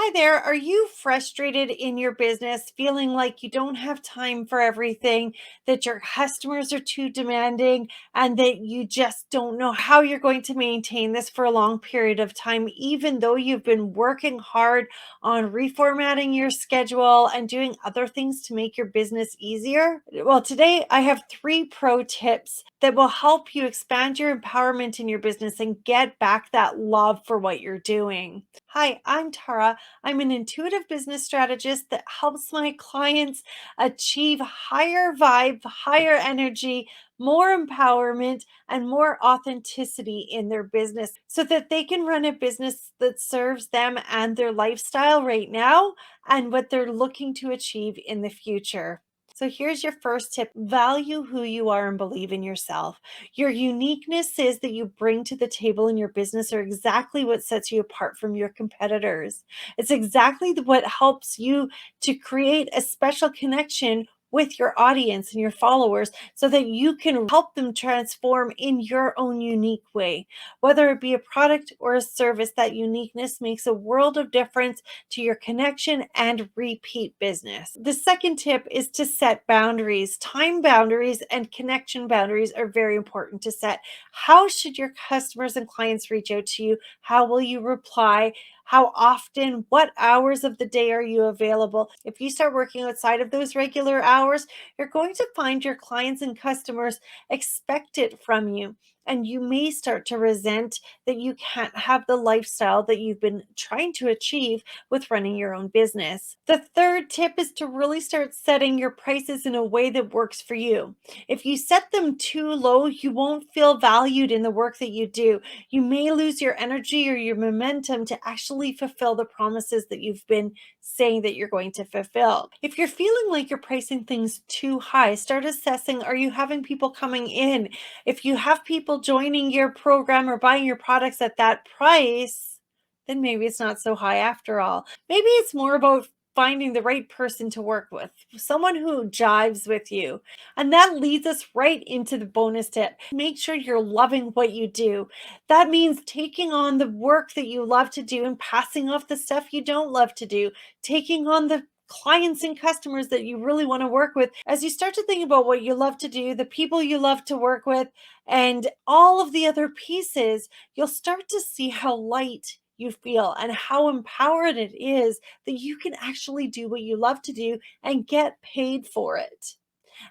Hi there. Are you frustrated in your business, feeling like you don't have time for everything, that your customers are too demanding, and that you just don't know how you're going to maintain this for a long period of time, even though you've been working hard on reformatting your schedule and doing other things to make your business easier? Well, today I have 3 pro tips that will help you expand your empowerment in your business and get back that love for what you're doing. Hi, I'm Tara. I'm an intuitive business strategist that helps my clients achieve higher vibe, higher energy, more empowerment, and more authenticity in their business so that they can run a business that serves them and their lifestyle right now and what they're looking to achieve in the future. So here's your first tip: value who you are and believe in yourself. Your uniqueness is that you bring to the table in your business are exactly what sets you apart from your competitors. It's exactly what helps you to create a special connection with your audience and your followers so that you can help them transform in your own unique way. Whether it be a product or a service, that uniqueness makes a world of difference to your connection and repeat business. The second tip is to set boundaries. Time boundaries and connection boundaries are very important to set. How should your customers and clients reach out to you? How will you reply? How often? What hours of the day are you available? If you start working outside of those regular hours, you're going to find your clients and customers expect it from you. And you may start to resent that you can't have the lifestyle that you've been trying to achieve with running your own business. The third tip is to really start setting your prices in a way that works for you. If you set them too low, you won't feel valued in the work that you do. You may lose your energy or your momentum to actually fulfill the promises that you've been saying that you're going to fulfill. If you're feeling like you're pricing things too high, start assessing, are you having people coming in? If you have people joining your program or buying your products at that price, then maybe it's not so high after all. Maybe it's more about finding the right person to work with, someone who jives with you. And that leads us right into the bonus tip. Make sure you're loving what you do. That means taking on the work that you love to do and passing off the stuff you don't love to do, taking on the clients and customers that you really want to work with. As you start to think about what you love to do, the people you love to work with, and all of the other pieces, you'll start to see how light you feel and how empowered it is that you can actually do what you love to do and get paid for it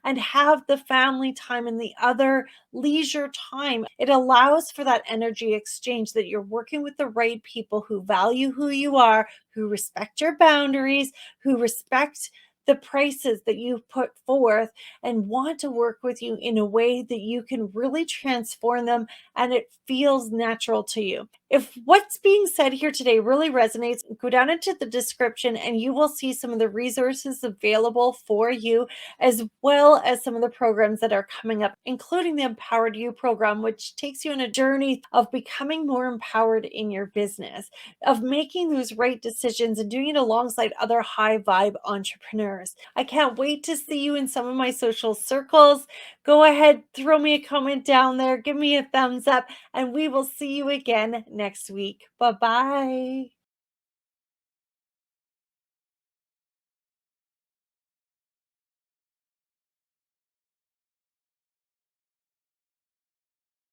and have the family time and the other leisure time. It allows for that energy exchange, that you're working with the right people who value who you are, who respect your boundaries, who respect the prices that you put forth and want to work with you in a way that you can really transform them and it feels natural to you. If what's being said here today really resonates, go down into the description and you will see some of the resources available for you, as well as some of the programs that are coming up, including the Empowered You program, which takes you on a journey of becoming more empowered in your business, of making those right decisions and doing it alongside other high vibe entrepreneurs. I can't wait to see you in some of my social circles. Go ahead, throw me a comment down there, give me a thumbs up, and we will see you again next week. Bye bye.